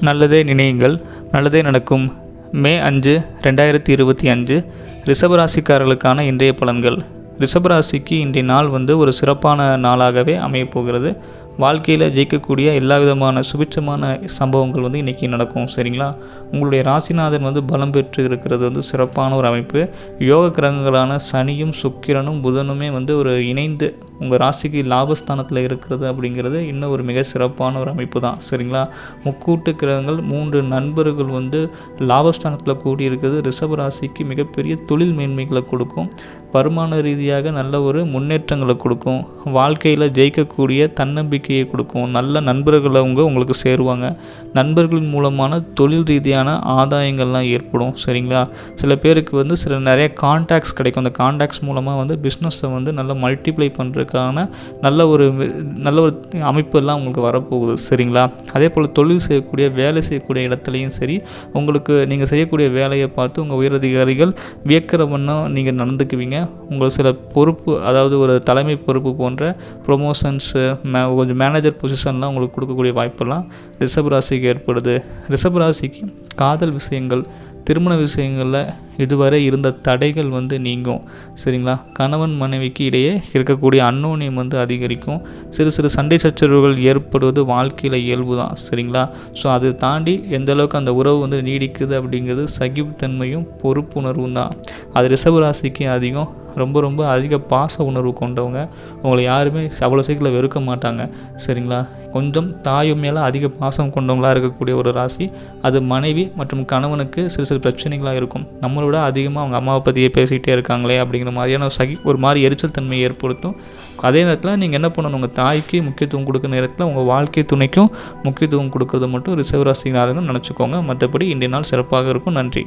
நல்லதே நினையுங்கள், நல்லதே நடக்கும். மே 5, 2025 ரிஷபராசிக்காரர்களுக்கான இன்றைய பலன்கள். ரிஷபராசிக்கு இன்றைய நாள் ஒரு சிறப்பான நாளாகவே அமையப்போகிறது. வாழ்க்கையில் ஜெயிக்கக்கூடிய எல்லா விதமான சுபிட்சமான சம்பவங்கள் இன்றைக்கி நடக்கும். சரிங்களா? உங்களுடைய ராசிநாதன் பலம் பெற்று இருக்கிறது சிறப்பான ஒரு அமைப்பு. யோக கிரகங்களான சனியும் சுக்கிரனும் புதனுமே ஒரு இணைந்து உங்கள் ராசிக்கு லாபஸ்தானத்தில் இருக்கிறது அப்படிங்கிறது இன்னும் ஒரு மிக சிறப்பான ஒரு அமைப்பு தான். சரிங்களா? முக்கூட்டு கிரகங்கள் 3 நண்பர்கள் லாபஸ்தானத்தில் கூடியிருக்கிறது ரிஷபராசிக்கு மிகப்பெரிய தொழில் மேன்மைகளை கொடுக்கும். வருமான ரீதியாக நல்ல ஒரு முன்னேற்றங்களை கொடுக்கும். வாழ்க்கையில் ஜெயிக்கக்கூடிய தன்னம்பிக்கையை கொடுக்கும். நல்ல நண்பர்களை உங்களுக்கு சேருவாங்க. நண்பர்களின் மூலமான தொழில் ரீதியான ஆதாயங்கள்லாம் ஏற்படும். சரிங்களா? சில பேருக்கு சில நிறைய கான்டாக்ட்ஸ் கிடைக்கும். அந்த கான்டாக்ட்ஸ் மூலமாக பிஸ்னஸை நல்லா மல்டிப்ளை பண்ணுறதுக்கான நல்ல ஒரு அமைப்பு எல்லாம் உங்களுக்கு வரப்போகுது. சரிங்களா? அதே போல் தொழில் செய்யக்கூடிய வேலை செய்யக்கூடிய இடத்துலையும் சரி, உங்களுக்கு நீங்கள் செய்யக்கூடிய வேலையை பார்த்து உங்கள் உயரதிகாரிகள் வியக்கிற வண்ணம் நீங்கள் நடந்துக்குவீங்க. உங்களுக்கு சில பொறுப்பு, அதாவது ஒரு தலைமை பொறுப்பு போன்ற ப்ரொமோஷன்ஸு, கொஞ்சம் மேனேஜர் பொசிஷன்லாம் உங்களுக்கு கொடுக்கக்கூடிய வாய்ப்பெல்லாம் ரிஷபராசிக்கு ஏற்படுது. ரிஷபராசிக்கு காதல் விஷயங்கள், திருமண விஷயங்களில் இதுவரை இருந்த தடைகள் நீங்கும். சரிங்களா? கணவன் மனைவிக்கு இடையே இருக்கக்கூடிய அன்னோன்யம் அதிகரிக்கும். சிறு சிறு சண்டை சச்சரவுகள் ஏற்படுவது வாழ்க்கையில் இயல்பு தான். சரிங்களா? ஸோ அதை தாண்டி எந்த அளவுக்கு அந்த உறவு நீடிக்குது அப்படிங்கிறது சகிப்புத்தன்மையும் பொறுப்புணர்வும் தான். அது ரிஷபராசிக்கு அதிகம். ரொம்ப அதிக பாச உணர்வு கொண்டவங்க. உங்களை யாருமே அவ்வளோ சீக்கிரம் வெறுக்க மாட்டாங்க. சரிங்களா? கொஞ்சம் தாயும் மேலே அதிக பாசம் கொண்டவங்களாக இருக்கக்கூடிய ஒரு ராசி. அது மனைவி மற்றும் கணவனுக்கு சிறு சிறு பிரச்சனைகளாக இருக்கும். நம்மளோட அதிகமாக அவங்க அம்மாவை பற்றியே பேசிக்கிட்டே இருக்காங்களே அப்படிங்கிற மாதிரியான ஒரு மாதிரி எரிச்சல் தன்மையை ஏற்படுத்தும். அதே நேரத்தில் நீங்கள் என்ன பண்ணணும், உங்கள் தாய்க்கு முக்கியத்துவம் கொடுக்குற நேரத்தில் உங்கள் வாழ்க்கை துணைக்கும் முக்கியத்துவம் கொடுக்கறது மட்டும் ரிஷபராசினாலும் நினச்சிக்கோங்க. மற்றபடி இன்றைய நாள் சிறப்பாக இருக்கும். நன்றி.